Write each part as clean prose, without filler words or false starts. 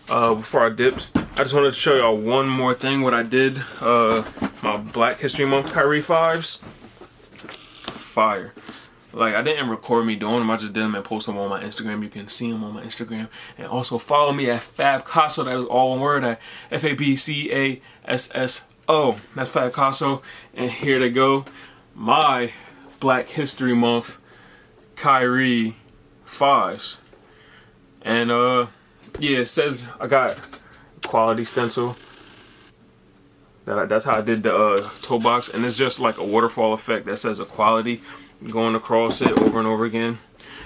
before I dipped. I just wanted to show y'all one more thing what I did. My Black History Month KYRIE 5s. Fire. Like, I didn't record me doing them, I just did them and post them on my Instagram. You can see them on my Instagram. And also follow me at FabCasso, that is all one word, at FABCASSO. That's FabCasso. And here they go. My Black History Month KYRIE 5s. And yeah, it says I got quality stencil. That's how I did the toe box, and it's just like a waterfall effect that says equality going across it over and over again.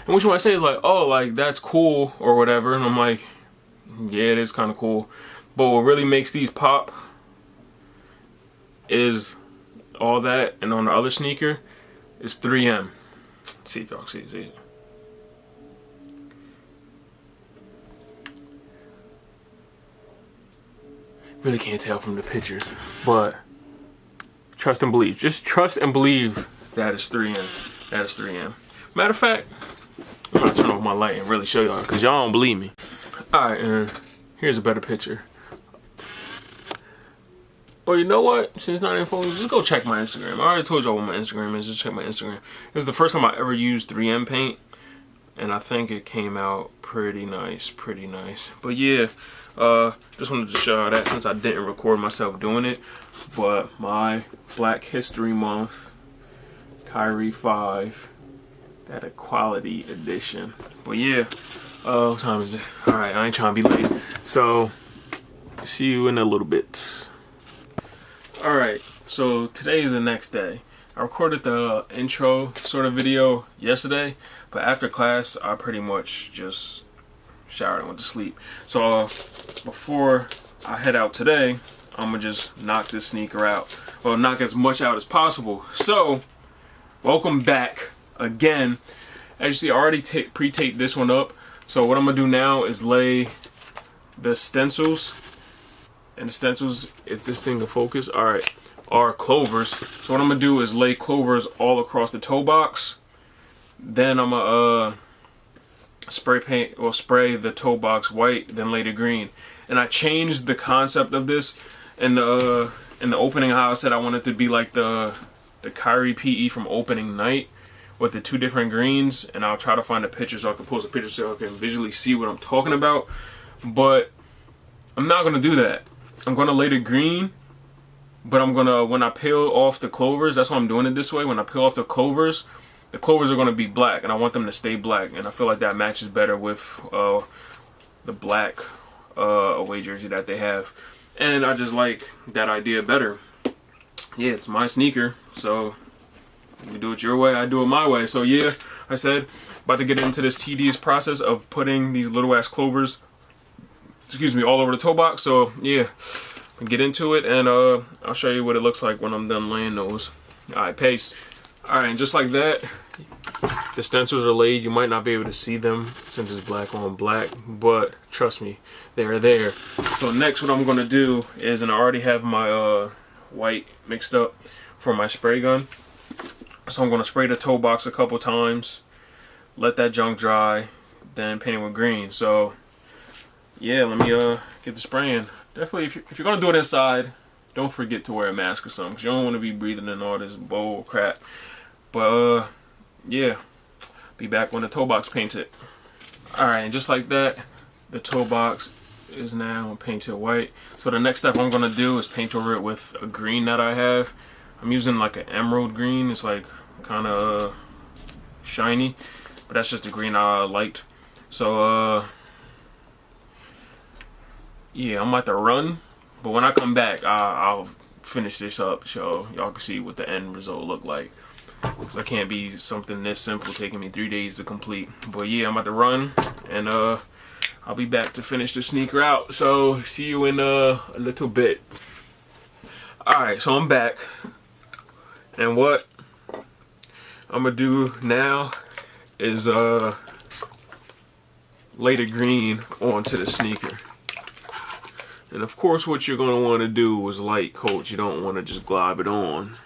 And which one I say is like, oh, like that's cool or whatever, and I'm like, yeah, it is kind of cool. But what really makes these pop is all that, and on the other sneaker is 3M. Let's see if y'all see it. Really can't tell from the pictures, but trust and believe. Just trust and believe that is 3M. That is 3M. Matter of fact, I'm gonna turn off my light and really show y'all because y'all don't believe me. Alright, and here's a better picture. Well, you know what? Since it's not in focus, just go check my Instagram. I already told y'all what my Instagram is. Just check my Instagram. It was the first time I ever used 3M paint, and I think it came out pretty nice. Pretty nice. But yeah. Just wanted to show you that since I didn't record myself doing it. But my Black History Month KYRIE 5, that equality edition. But yeah, what time is it? Alright, I ain't trying to be late. So, see you in a little bit. Alright, so today is the next day. I recorded the intro sort of video yesterday, but after class, I pretty much just showered and went to sleep. So before I head out today, I'm gonna just knock this sneaker out. Well, knock as much out as possible. So welcome back again. As you see, I already pre-taped this one up. So what I'm gonna do now is lay the stencils, and the stencils, if this thing will focus, alright, are clovers. So what I'm gonna do is lay clovers all across the toe box. Then I'm gonna spray the toe box white, then lay the green. And I changed the concept of this in the opening, how I said I wanted to be like the KYRIE PE from opening night with the two different greens, and I'll try to find a picture so I can post a picture so I can visually see what I'm talking about. But I'm not gonna do that. I'm gonna lay the green, but I'm gonna, when I peel off the clovers, that's why I'm doing it this way. When I peel off the clovers are going to be black, and I want them to stay black, and I feel like that matches better with the black away jersey that they have, and I just like that idea better. Yeah, it's my sneaker, so you do it your way, I do it my way. So yeah, I said, about to get into this tedious process of putting these little ass clovers, excuse me, all over the toe box. So yeah, get into it, and I'll show you what it looks like when I'm done laying those. Alright, pace. Alright, and just like that, the stencils are laid. You might not be able to see them since it's black on black, but trust me, they're there. So next what I'm going to do is, and I already have my white mixed up for my spray gun. So I'm going to spray the toe box a couple times, let that junk dry, then paint it with green. So yeah, let me get the spraying. Definitely, if you're going to do it inside, don't forget to wear a mask or something, because you don't want to be breathing in all this bull crap. But yeah, be back when the toe box painted. Alright, and just like that, the toe box is now painted white. So the next step I'm going to do is paint over it with a green that I have. I'm using like an emerald green. It's like kind of shiny, but that's just the green I liked. So yeah, I'm about to run, but when I come back, I'll finish this up so y'all can see what the end result look like. Because I can't be something this simple taking me 3 days to complete. But yeah, I'm about to run, and I'll be back to finish the sneaker out. So see you in a little bit. Alright, so I'm back, and what I'm gonna do now is lay the green onto the sneaker. And of course what you're going to want to do is light coat. You don't want to just glob it on.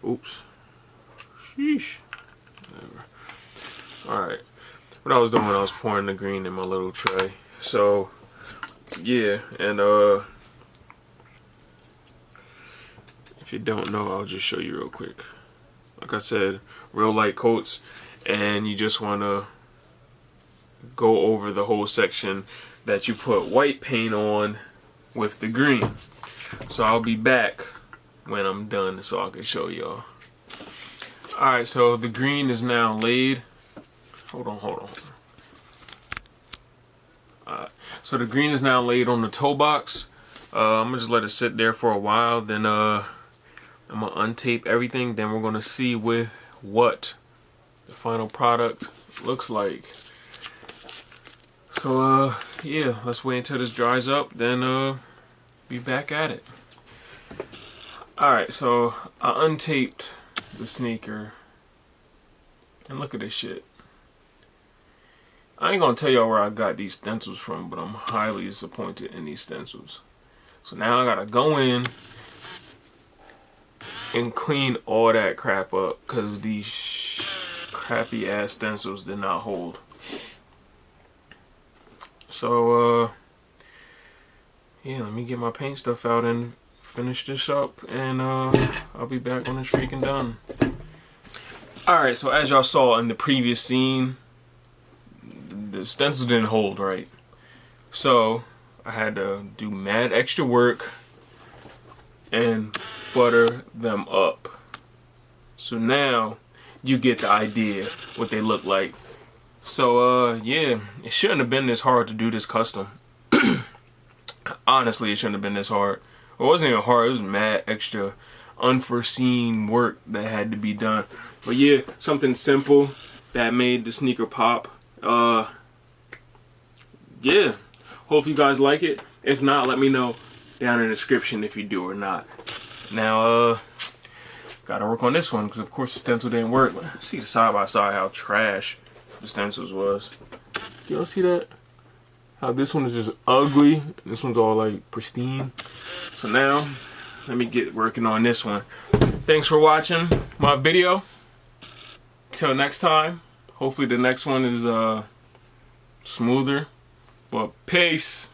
Oops. Sheesh. Whatever. Alright. What I was doing, I was pouring the green in my little tray. So yeah, and if you don't know, I'll just show you real quick. Like I said, real light coats, and you just want to go over the whole section that you put white paint on with the green. So I'll be back when I'm done so I can show y'all. Alright, so the green is now laid. Hold on. Alright, so the green is now laid on the toe box. I'm gonna just let it sit there for a while, then I'm gonna untape everything, then we're gonna see with what the final product looks like. So yeah, let's wait until this dries up, then be back at it. Alright, so I untaped the sneaker, and look at this shit. I ain't gonna tell y'all where I got these stencils from, but I'm highly disappointed in these stencils. So now I gotta go in and clean all that crap up, because these crappy ass stencils did not hold. So yeah, let me get my paint stuff out and finish this up, and I'll be back when it's freaking done. Alright, so as y'all saw in the previous scene, the stencils didn't hold right. So I had to do mad extra work and butter them up. So now you get the idea what they look like. So yeah, it shouldn't have been this hard to do this custom. Honestly, it shouldn't have been this hard. It wasn't even hard, it was mad extra unforeseen work that had to be done. But yeah, something simple that made the sneaker pop. Yeah, hope you guys like it. If not, let me know down in the description if you do or not. Now gotta work on this one, because of course the stencil didn't work. See the side by side how trash the stencils was. Y'all see that? How this one is just ugly, this one's all like pristine. So now let me get working on this one. Thanks for watching my video. Till next time, hopefully the next one is smoother. But peace.